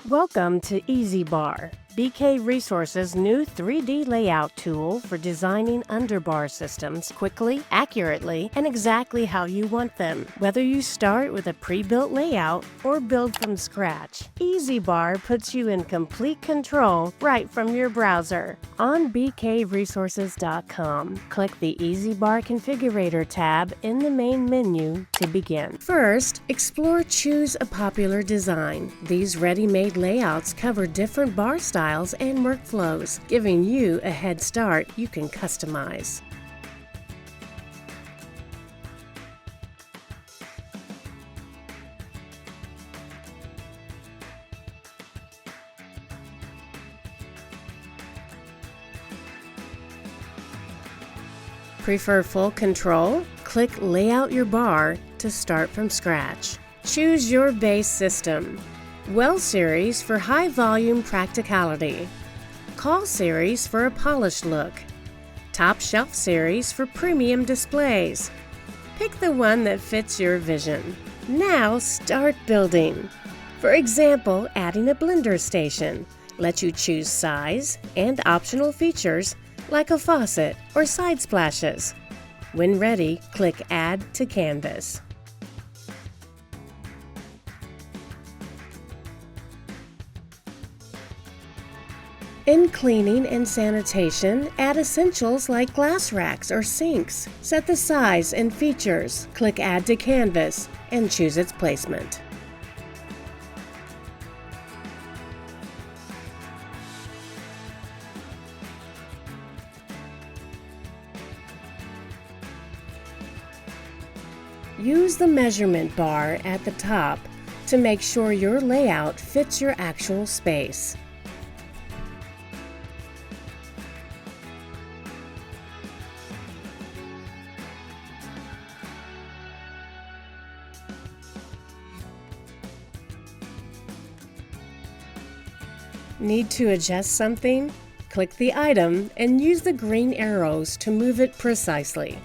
Welcome to EasyBAR, BK Resources' new 3D layout tool for designing underbar systems quickly, accurately, and exactly how you want them. Whether you start with a pre-built layout or build from scratch, EasyBAR puts you in complete control right from your browser. On bkresources.com, click the EasyBAR Configurator tab in the main menu to begin. First, explore Choose a Popular Design. These ready-made layouts cover different bar styles and workflows, giving you a head start you can customize. Prefer full control? Click Layout Your Bar to start from scratch. Choose your base system. Well Series for high volume practicality. Call Series for a polished look. Top Shelf Series for premium displays. Pick the one that fits your vision. Now start building. For example, adding a blender station. Let you choose size and optional features like a faucet or side splashes. When ready, click Add to Canvas. In cleaning and sanitation, add essentials like glass racks or sinks. Set the size and features. Click Add to Canvas and choose its placement. Use the measurement bar at the top to make sure your layout fits your actual space. Need to adjust something? Click the item and use the green arrows to move it precisely.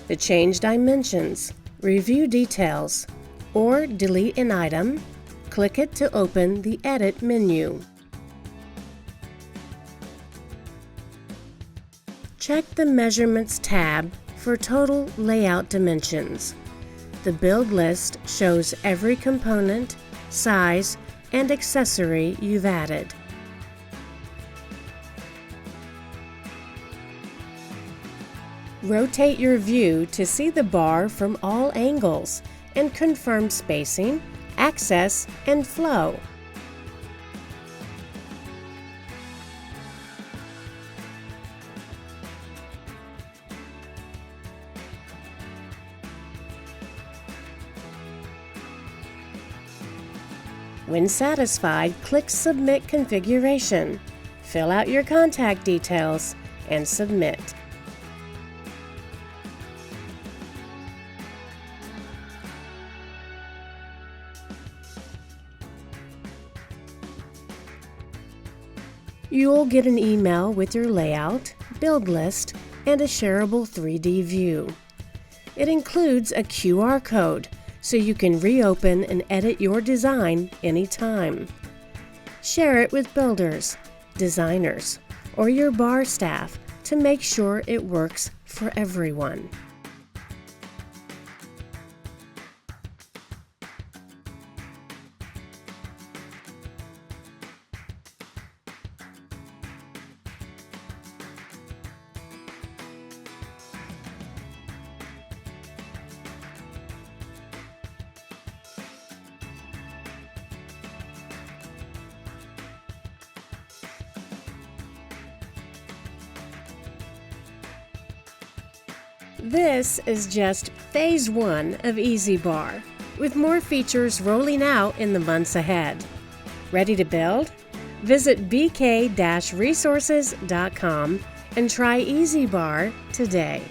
To change dimensions, review details, or delete an item, click it to open the Edit menu. Check the Measurements tab for total layout dimensions. The build list shows every component, size, and accessory you've added. Rotate your view to see the bar from all angles and confirm spacing, access, and flow. When satisfied, click Submit Configuration. Fill out your contact details and submit. You'll get an email with your layout, build list, and a shareable 3D view. It includes a QR code so you can reopen and edit your design anytime. Share it with builders, designers, or your bar staff to make sure it works for everyone. This is just Phase 1 of EasyBAR, with more features rolling out in the months ahead. Ready to build? Visit bk-resources.com and try EasyBAR today.